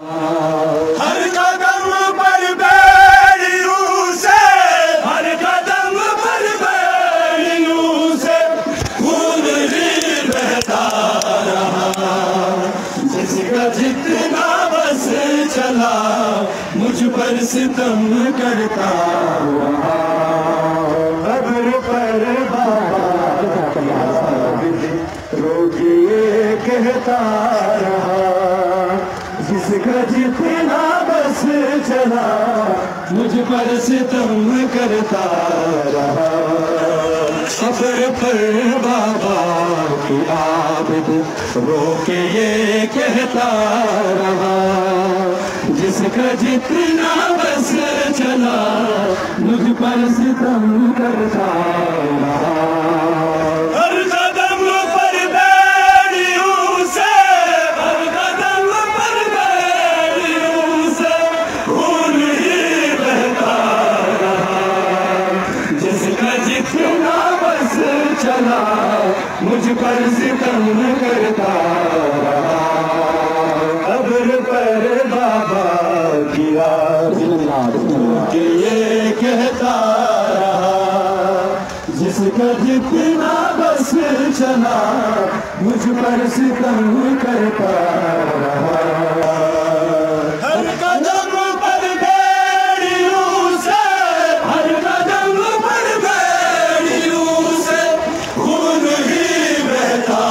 ہر قدم پر بیڑیوں سے، ہر قدم پر بیڑیوں سے خون ہی بہتا رہا، جس کا جتنا بس چلا مجھ پر ستم کرتا رہا، قبر پر بابا رو کے یہ کہتا رہا، جس کا جتنا بس چلا مجھ پر ستم کرتا رہا، قبر پر بابا کی عابد رو کے یہ کہتا رہا، جس کا جتنا بس چلا مجھ پر ستم کرتا رہا، ہر قدم پر بیڑیوں سے، ہر قدم پر بیڑیوں سے خون ہی بہتا رہا، جس کا جتنا بس چلا مجھ پر ستم کرتا رہا، قبر پر بابا کی عابد کہ یہ کہتا رہا، جس کا جتنا بس چلا مجھ پر ستم کرتا رہا، ہر قدم پر بیڑیوں سے، ہر قدم پر بیڑیوں سے خون ہی بہتا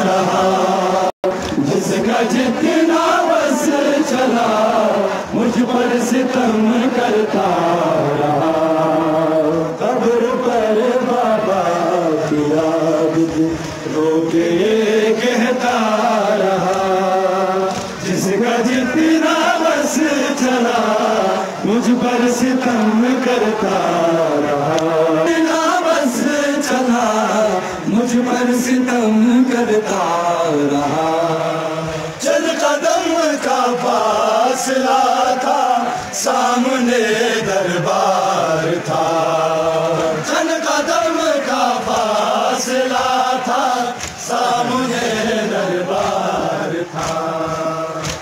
رہا، جس کا جتنا بس چلا مجھ پر ستم کرتا رہا، قبر پر بابا کی عابد رو کے یہ کہتا رہا، جس کا جتنا بس چلا مجھ پر ستم کرتا رہا، جتنا بس چلا مجھ پر ستم کرتا رہا، چند قدم کا فاصلہ تھا سامنے دربار تھا، چند قدم کا فاصلہ تھا سامنے دربار تھا،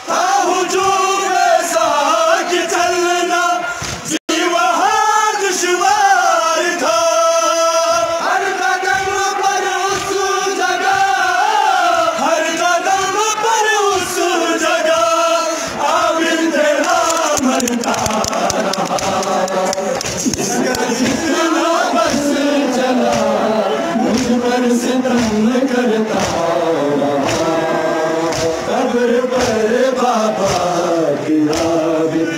ہجوم ایسا کہ چلنا جی وہاں دشوار تھا، ہر قدم پر اس جگہ، ہر قدم پر اس جگہ عابد تیرا مرتا رہا، جس کا جتنا بس چلا مجھ پر ستم کرتا رہا، قبر پر بابا کی عابد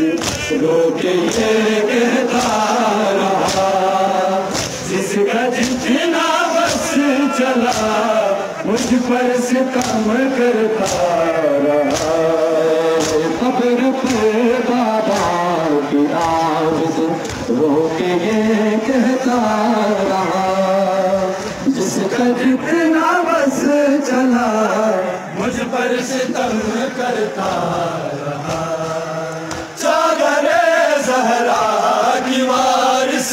رو کے یہ کہتا رہا، جس کا جتنا بس چلا مجھ پر ستم کرتا رہا، قبر پر بابا کی عابد رو کے یہ کہتا رہا، جس کا جتنا بس چلا مجھ پر ستم کرتا رہا، چادر زہرا کی وارث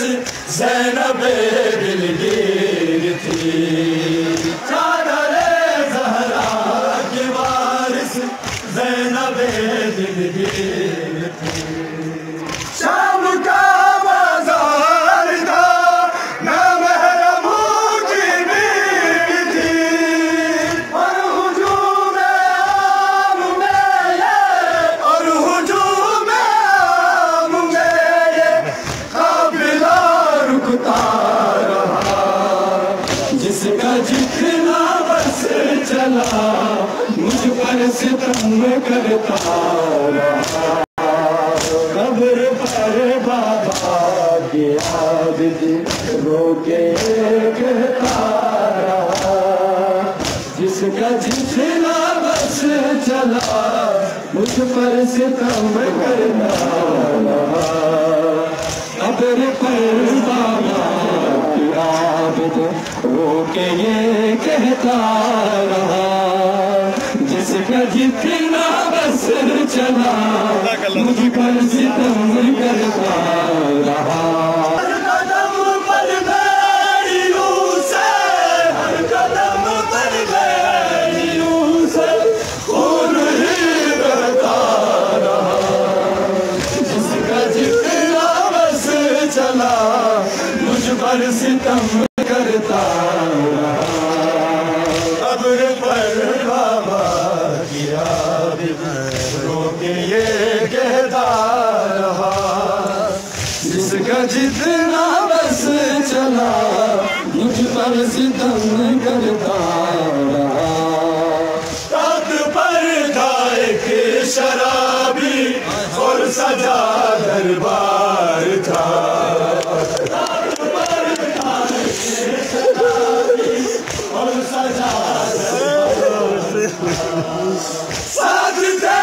زینب دلگیر تھی، چادر زہرا کی وارث زینب دلگیر تھی، شام کا بازار تھا نامحرموں کی بھیڑ تھی، اور ہجوم عام میں یہ، اور ہجوم عام میں یہ قافلہ رکتا رہا، جس کا جتنا بس چلا مجھ پر ستم کرتا رہا، قبر پر بابا کی عابد رو کے کہتا رہا، جس کا جتنا بس چلا مجھ پر ستم کرتا رہا، قبر پر بابا کی عابد رو کے یہ کہتا رہا، جس کا جتنا بس چلا مجھ پر ستم کرتا رہا، ہر قدم پر بیڑیوں سے، ہر قدم پر بیڑیوں سے خون ہی بہتا رو کے یہ کہتا رہا جس کا جتنا بس چلا مجھ پر ستم کرتا رہا تخت پر تھا ایک شرابی اور سجا دربار تھا تخت پر تھا ایک شرابی اور سجا دربار ساتھ تھے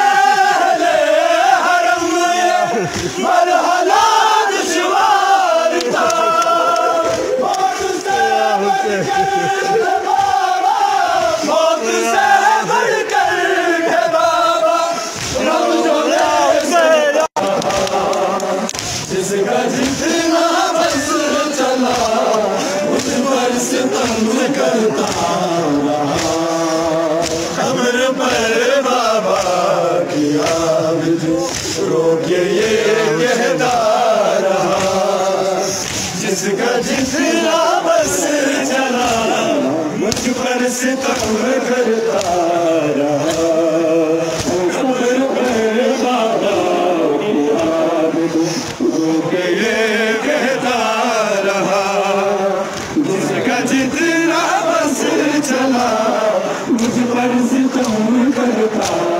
حرم میں مرحلہ دشوار تھا موت سے بڑھ کر کے بابا جس کا جتنا بس چلا اس پر ستم کرتا رہا قبر پر بابا کی عابد رو کے یہ کہتا رہا جس کا جتنا بس چلا مجھ پر ستم کرتا رہا قبر پر بابا کی عابد رو کے یہ کہتا رہا جس کا جتنا بس چلا مجھ پر ستم کرتا